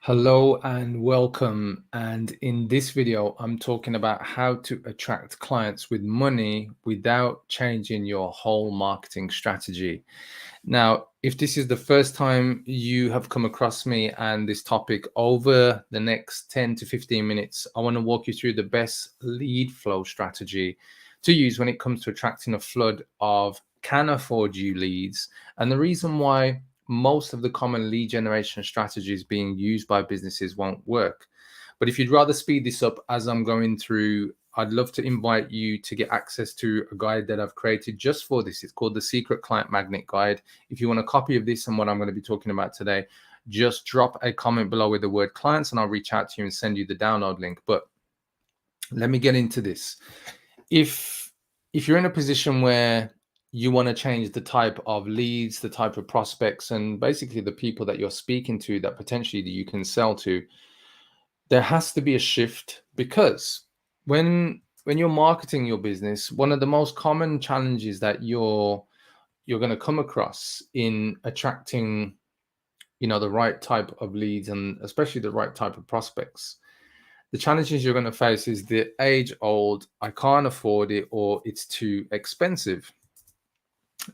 Hello and welcome. And in this video, I'm talking about how to attract clients with money without changing your whole marketing strategy. Now, if this is the first time you have come across me and this topic, over the next 10 to 15 minutes, I want to walk you through the best lead flow strategy to use when it comes to attracting a flood of can afford you leads. And the reason why most of the common lead generation strategies being used by businesses won't work. But if you'd rather speed this up as I'm going through, I'd love to invite you to get access to a guide that I've created just for this. It's called the Secret Client Magnet Guide. If you want a copy of this and what I'm going to be talking about today, just drop a comment below with the word clients and I'll reach out to you and send you the download link. But let me get into this. If you're in a position where you want to change the type of leads, the type of prospects, and basically the people that you're speaking to that potentially that you can sell to, there has to be a shift, because when you're marketing your business, one of the most common challenges that you're going to come across in attracting, the right type of leads and especially the right type of prospects, the challenges you're going to face is the age old, I can't afford it, or it's too expensive.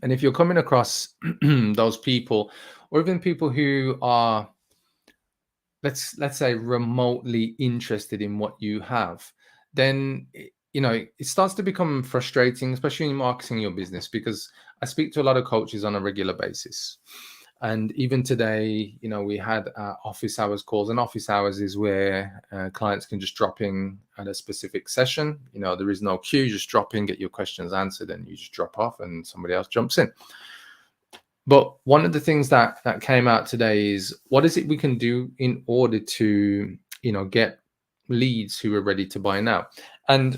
And if you're coming across those people, or even people who are, let's say, remotely interested in what you have, then it starts to become frustrating, especially in marketing your business, because I speak to a lot of coaches on a regular basis. And even today, we had office hours calls, and office hours is where clients can just drop in at a specific session. There is no queue, just drop in, get your questions answered, and you just drop off and somebody else jumps in. But one of the things that came out today is, what is it we can do in order to, get leads who are ready to buy now? And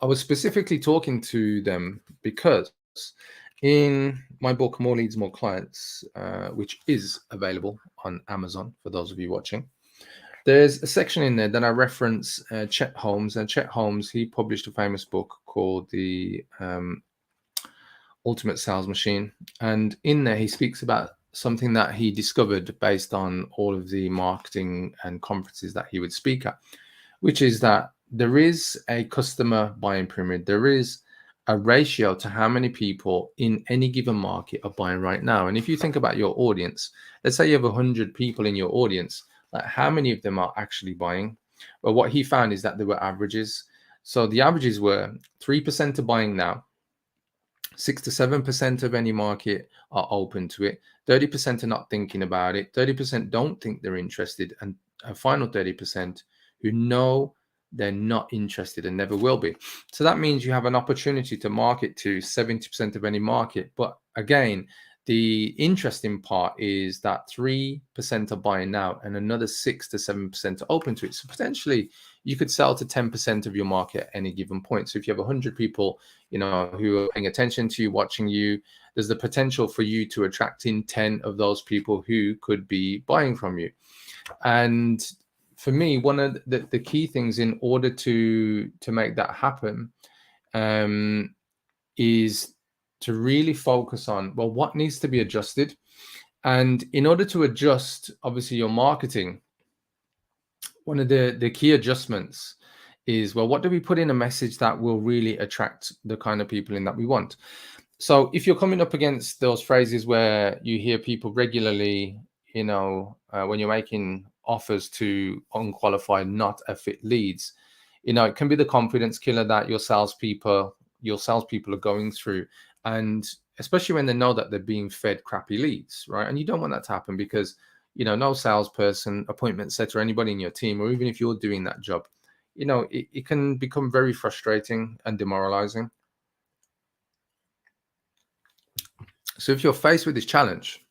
I was specifically talking to them because in my book, More Leads, More Clients, which is available on Amazon for those of you watching, there's a section in there that I reference Chet Holmes. And Chet Holmes, he published a famous book called The Ultimate Sales Machine. And in there, he speaks about something that he discovered based on all of the marketing and conferences that he would speak at, which is that there is a customer buying pyramid. There is a ratio to how many people in any given market are buying right now. And if you think about your audience, let's say you have 100 people in your audience, like how many of them are actually buying? Well, what he found is that there were averages. So the averages were 3% are buying now, 6 to 7% of any market are open to it, 30% are not thinking about it, 30% don't think they're interested, and a final 30% who know they're not interested and never will be. So that means you have an opportunity to market to 70% of any market. But again, the interesting part is that 3% are buying now and another 6 to 7% are open to it. So potentially you could sell to 10% of your market at any given point. So if you have 100 people, who are paying attention to you, watching you, there's the potential for you to attract in 10 of those people who could be buying from you. And for me, one of the key things in order to make that happen is to really focus on, well, what needs to be adjusted. And in order to adjust, obviously, your marketing, one of the key adjustments is, well, what do we put in a message that will really attract the kind of people in that we want? So if you're coming up against those phrases where you hear people regularly, when you're making offers to unqualified, not a fit leads, it can be the confidence killer that your salespeople are going through. And especially when they know that they're being fed crappy leads, right? And you don't want that to happen, because, no salesperson, appointment setter, anybody in your team, or even if you're doing that job, it can become very frustrating and demoralizing. So if you're faced with this challenge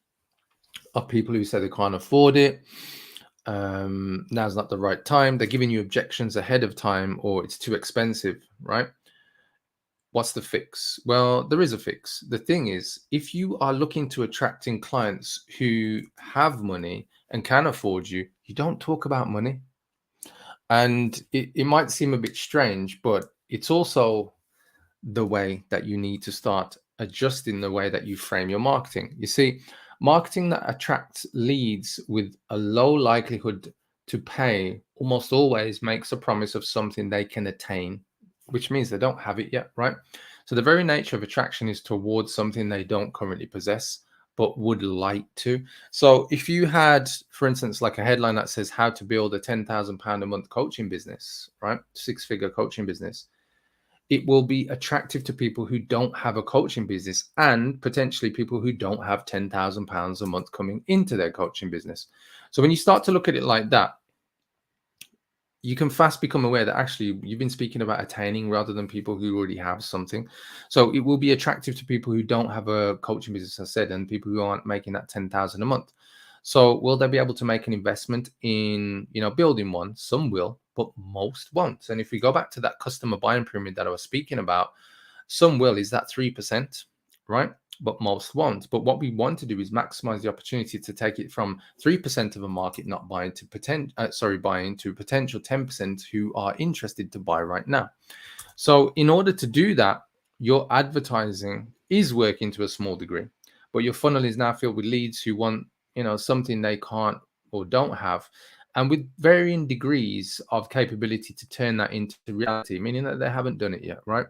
of people who say they can't afford it, now's not the right time, they're giving you objections ahead of time, or it's too expensive, right? What's the fix? Well, there is a fix. The thing is, if you are looking to attracting clients who have money and can afford you, you don't talk about money. And it might seem a bit strange, but it's also the way that you need to start adjusting the way that you frame your marketing. You see, Marketing that attracts leads with a low likelihood to pay almost always makes a promise of something they can attain, which means they don't have it yet, right? So the very nature of attraction is towards something they don't currently possess, but would like to. So if you had, for instance, like a headline that says how to build a £10,000 a month coaching business, right? 6-figure coaching business, it will be attractive to people who don't have a coaching business and potentially people who don't have £10,000 a month coming into their coaching business. So when you start to look at it like that, you can fast become aware that actually you've been speaking about attaining rather than people who already have something. So it will be attractive to people who don't have a coaching business, as I said, and people who aren't making that 10,000 a month. So will they be able to make an investment in, building one? Some will, but most won't. And if we go back to that customer buying pyramid that I was speaking about, some will is that 3%, right? But most won't. But what we want to do is maximize the opportunity to take it from 3% of a market not buying to buying to potential 10% who are interested to buy right now. So in order to do that, your advertising is working to a small degree, but your funnel is now filled with leads who want, something they can't or don't have, and with varying degrees of capability to turn that into reality, meaning that they haven't done it yet, right?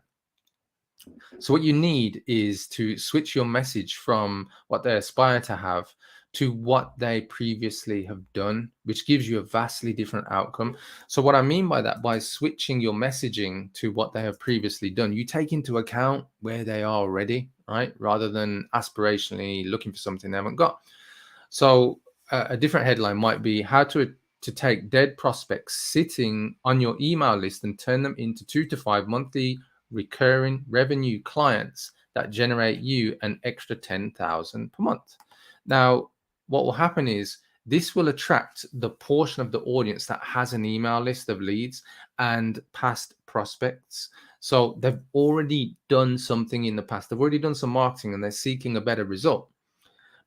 So what you need is to switch your message from what they aspire to have to what they previously have done, which gives you a vastly different outcome. So what I mean by that, by switching your messaging to what they have previously done, you take into account where they are already, right? Rather than aspirationally looking for something they haven't got. So a different headline might be how to take dead prospects sitting on your email list and turn them into 2 to 5 monthly recurring revenue clients that generate you an extra 10,000 per month. Now, what will happen is this will attract the portion of the audience that has an email list of leads and past prospects. So they've already done something in the past. They've already done some marketing and they're seeking a better result,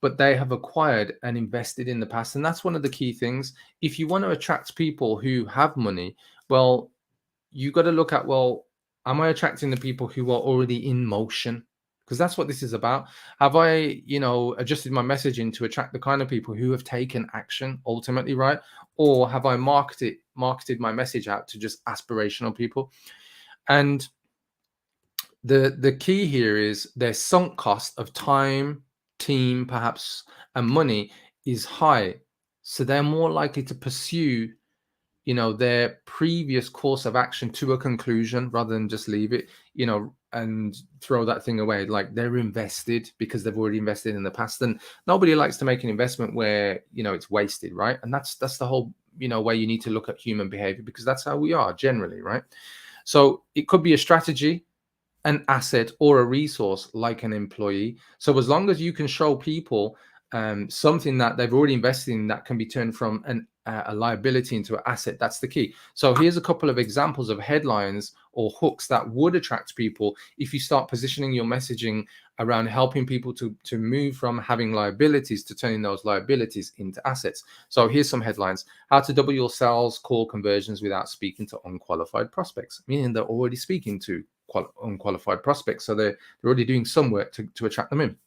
but they have acquired and invested in the past. And that's one of the key things. If you want to attract people who have money, well, you got to look at, well, am I attracting the people who are already in motion? Because that's what this is about. Have I, adjusted my messaging to attract the kind of people who have taken action ultimately, right? Or have I marketed my message out to just aspirational people? And the key here is their sunk cost of time, team, perhaps, and money is high. So they're more likely to pursue their previous course of action to a conclusion rather than just leave it, and throw that thing away. Like they're invested because they've already invested in the past, and nobody likes to make an investment where it's wasted, right? And that's the whole way you need to look at human behavior, because that's how we are generally, right? So it could be a strategy, an asset, or a resource like an employee. So as long as you can show people something that they've already invested in that can be turned from a liability into an asset, that's the key. So here's a couple of examples of headlines or hooks that would attract people if you start positioning your messaging around helping people to move from having liabilities to turning those liabilities into assets. So here's some headlines: how to double your sales call conversions without speaking to unqualified prospects, meaning they're already speaking to unqualified prospects, so they're already doing some work to attract them in.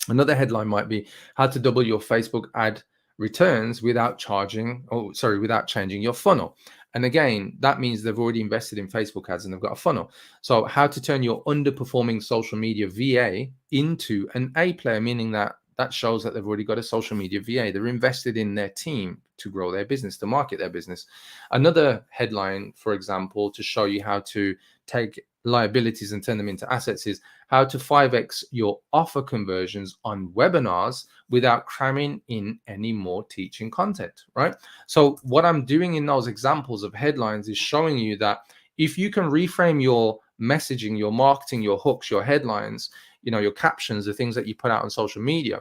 Another headline might be how to double your Facebook ad returns without changing your funnel. And again, that means they've already invested in Facebook ads and they've got a funnel. So how to turn your underperforming social media VA into an A player, meaning that shows that they've already got a social media VA. They're invested in their team to grow their business, to market their business. Another headline, for example, to show you how to take liabilities and turn them into assets is how to 5x your offer conversions on webinars without cramming in any more teaching content, right? So what I'm doing in those examples of headlines is showing you that if you can reframe your messaging, your marketing, your hooks, your headlines, your captions, the things that you put out on social media,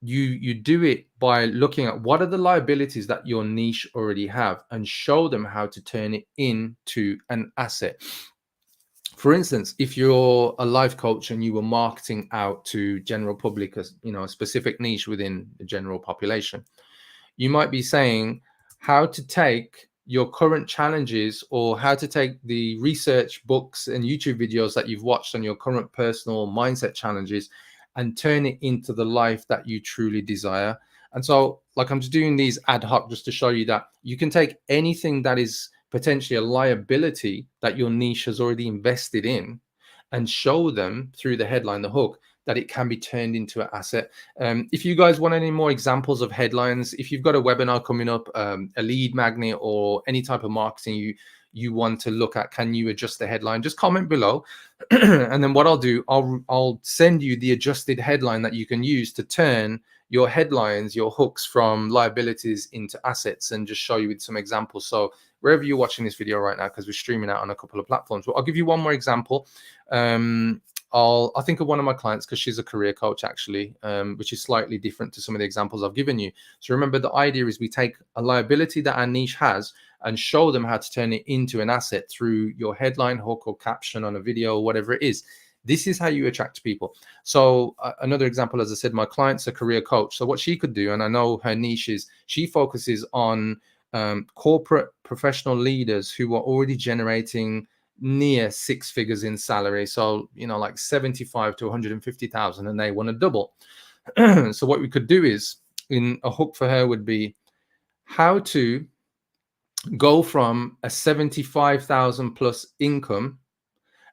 you do it by looking at what are the liabilities that your niche already have and show them how to turn it into an asset. For instance, if you're a life coach and you were marketing out to general public as a specific niche within the general population, you might be saying how to take your current challenges, or how to take the research books and YouTube videos that you've watched on your current personal mindset challenges and turn it into the life that you truly desire. And so, like, I'm just doing these ad hoc just to show you that you can take anything that is potentially a liability that your niche has already invested in and show them through the headline, the hook, that it can be turned into an asset. If you guys want any more examples of headlines, if you've got a webinar coming up, a lead magnet, or any type of marketing you want to look at, can you adjust the headline? Just comment below, and then what I'll do, I'll send you the adjusted headline that you can use to turn your headlines, your hooks, from liabilities into assets, and just show you with some examples. So wherever you're watching this video right now, because we're streaming out on a couple of platforms, well, I'll give you one more example. I'll think of one of my clients, because she's a career coach actually, which is slightly different to some of the examples I've given you. So remember, the idea is we take a liability that our niche has and show them how to turn it into an asset through your headline, hook, or caption on a video, or whatever it is. This is how you attract people. So another example, as I said, my client's a career coach. So what she could do, and I know her niche is, she focuses on corporate professional leaders who are already generating near six figures in salary. So, you know, like 75 to 150,000, and they want to double. So what we could do is, in a hook for her would be how to go from a 75,000 plus income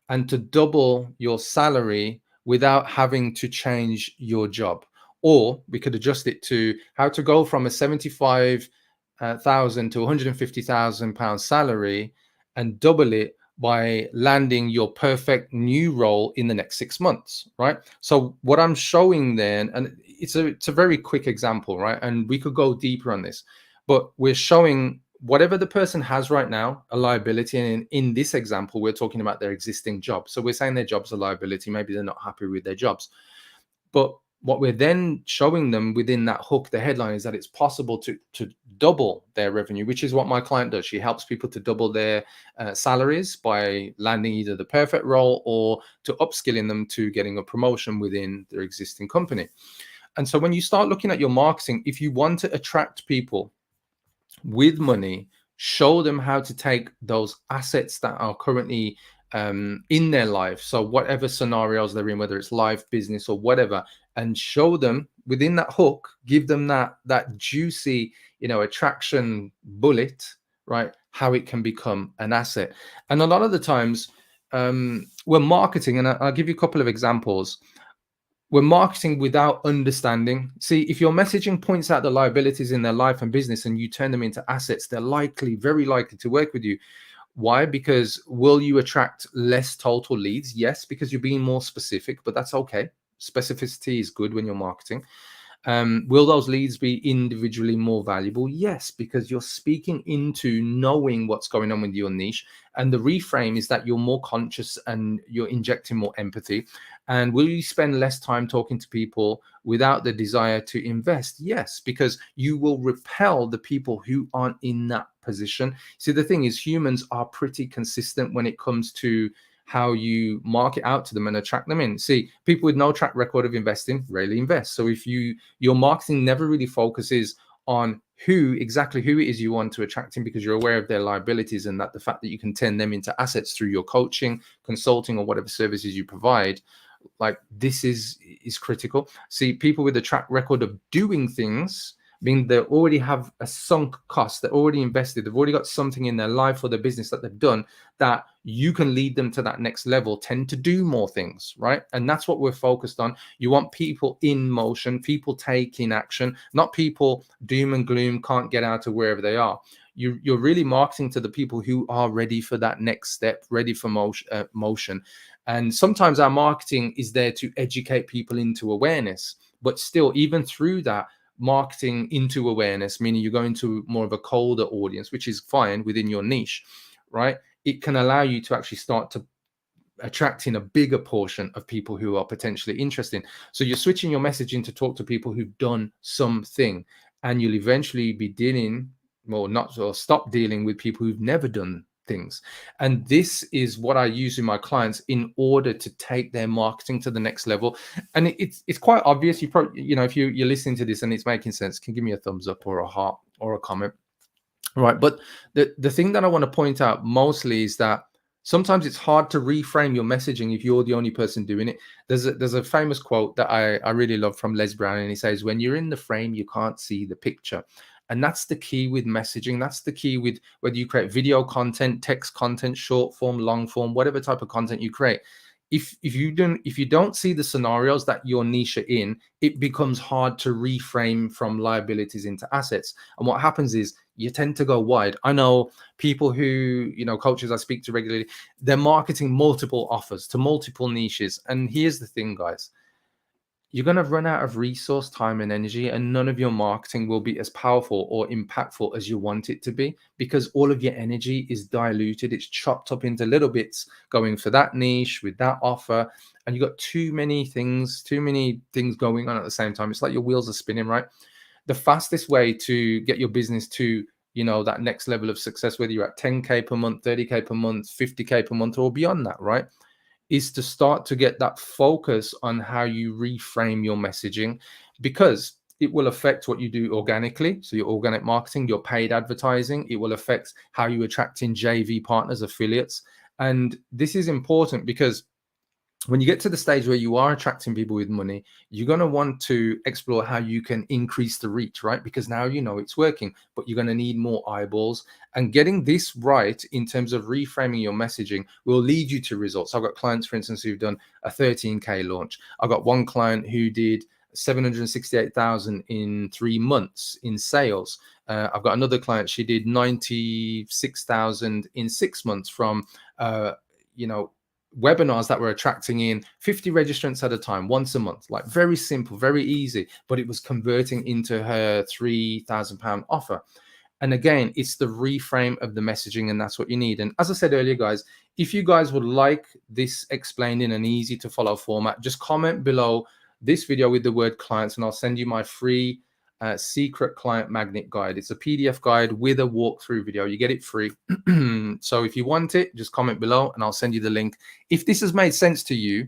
and to double your salary without having to change your job. Or we could adjust it to how to go from a 75,000 to 150,000 pound salary and double it by landing your perfect new role in the next 6 months, right? So what I'm showing then, and it's a very quick example, right? And we could go deeper on this, but we're showing whatever the person has right now, a liability. And in this example, we're talking about their existing job. So we're saying their job's a liability. Maybe they're not happy with their jobs. But what we're then showing them within that hook, the headline, is that it's possible to double their revenue, which is what my client does. She helps people to double their salaries by landing either the perfect role or to upskilling them to getting a promotion within their existing company. And so when you start looking at your marketing, if you want to attract people with money, show them how to take those assets that are currently in their life, so whatever scenarios they're in, whether it's life, business, or whatever, and show them within that hook, give them that juicy, you know, attraction bullet, right, how it can become an asset. And a lot of the times we're marketing, and I'll give you a couple of examples. We're marketing without understanding. See, if your messaging points out the liabilities in their life and business and you turn them into assets, they're very likely to work with you. Why? Because will you attract less total leads? Yes, because you're being more specific, but that's okay. Specificity is good when you're marketing. Will those leads be individually more valuable? Yes, because you're speaking into knowing what's going on with your niche. And the reframe is that you're more conscious and you're injecting more empathy. And will you spend less time talking to people without the desire to invest? Yes, because you will repel the people who aren't in that position. See, the thing is, humans are pretty consistent when it comes to how you market out to them and attract them in. See, people with no track record of investing rarely invest. So if your marketing never really focuses on exactly who it is you want to attract in, because you're aware of their liabilities and that the fact that you can turn them into assets through your coaching, consulting, or whatever services you provide, like, this is critical. See, people with a track record of doing things, mean they already have a sunk cost, they're already invested, they've already got something in their life or their business that they've done that you can lead them to that next level, tend to do more things, right? And that's what we're focused on. You want people in motion, people taking action, not people doom and gloom, can't get out of wherever they are. You're really marketing to the people who are ready for that next step, ready for motion. And sometimes our marketing is there to educate people into awareness, but still, even through that, marketing into awareness, meaning you're going to more of a colder audience, which is fine within your niche, right? It can allow you to actually start to attract in a bigger portion of people who are potentially interested. So you're switching your messaging to talk to people who've done something, and you'll eventually be dealing, or stop dealing with people who've never done things. And this is what I use in my clients in order to take their marketing to the next level. And it's quite obvious. You probably, if you're listening to this and it's making sense, can give me a thumbs up or a heart or a comment, right? But the thing that I want to point out mostly is that Sometimes it's hard to reframe your messaging if you're the only person doing it. There's a famous quote that I really love from Les Brown, and he says, "When you're in the frame, you can't see the picture." And that's the key with messaging. That's the key with whether you create video content, text content, short form, long form, whatever type of content you create. If you don't see the scenarios that your niche are in, it becomes hard to reframe from liabilities into assets. And what happens is you tend to go wide. I know people who, coaches I speak to regularly, they're marketing multiple offers to multiple niches. And here's the thing, guys, you're going to run out of resource, time, and energy, and none of your marketing will be as powerful or impactful as you want it to be, because all of your energy is diluted. It's chopped up into little bits going for that niche with that offer. And you've got too many things going on at the same time. It's like your wheels are spinning, right? The fastest way to get your business to, that next level of success, whether you're at 10K per month, 30K per month, 50K per month, or beyond that, right, is to start to get that focus on how you reframe your messaging, because it will affect what you do organically. So your organic marketing, your paid advertising, it will affect how you attract in JV partners, affiliates. And this is important because when you get to the stage where you are attracting people with money, you're going to want to explore how you can increase the reach, right? Because now you know it's working, but you're going to need more eyeballs. And getting this right in terms of reframing your messaging will lead you to results. I've got clients, for instance, who've done a 13K launch. I've got one client who did 768,000 in 3 months in sales. I've got another client, she did 96,000 in 6 months from, webinars that were attracting in 50 registrants at a time, once a month. Like, very simple, very easy, but it was converting into her £3,000 offer. And again, it's the reframe of the messaging, and that's what you need. And as I said earlier, guys, if you guys would like this explained in an easy to follow format, just comment below this video with the word clients, and I'll send you my free secret client magnet guide. It's a PDF guide with a walkthrough video. You get it free. So if you want it, just comment below and I'll send you the link. If this has made sense to you,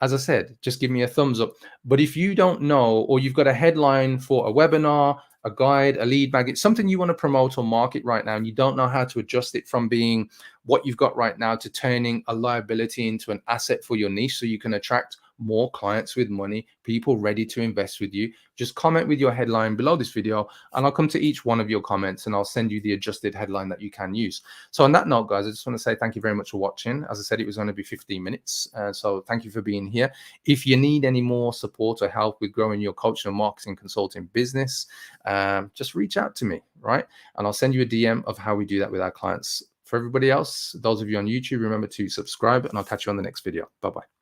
as I said, just give me a thumbs up. But if you don't know, or you've got a headline for a webinar, a guide, a lead magnet, something you want to promote or market right now, and you don't know how to adjust it from being what you've got right now to turning a liability into an asset for your niche so you can attract more clients with money, people ready to invest with you, just comment with your headline below this video, and I'll come to each one of your comments and I'll send you the adjusted headline that you can use. So on that note, guys, I just want to say thank you very much for watching. As I said, it was going to be 15 minutes. So thank you for being here. If you need any more support or help with growing your coaching and marketing consulting business, just reach out to me, right? And I'll send you a DM of how we do that with our clients. For everybody else, those of you on YouTube, remember to subscribe, and I'll catch you on the next video. Bye-bye.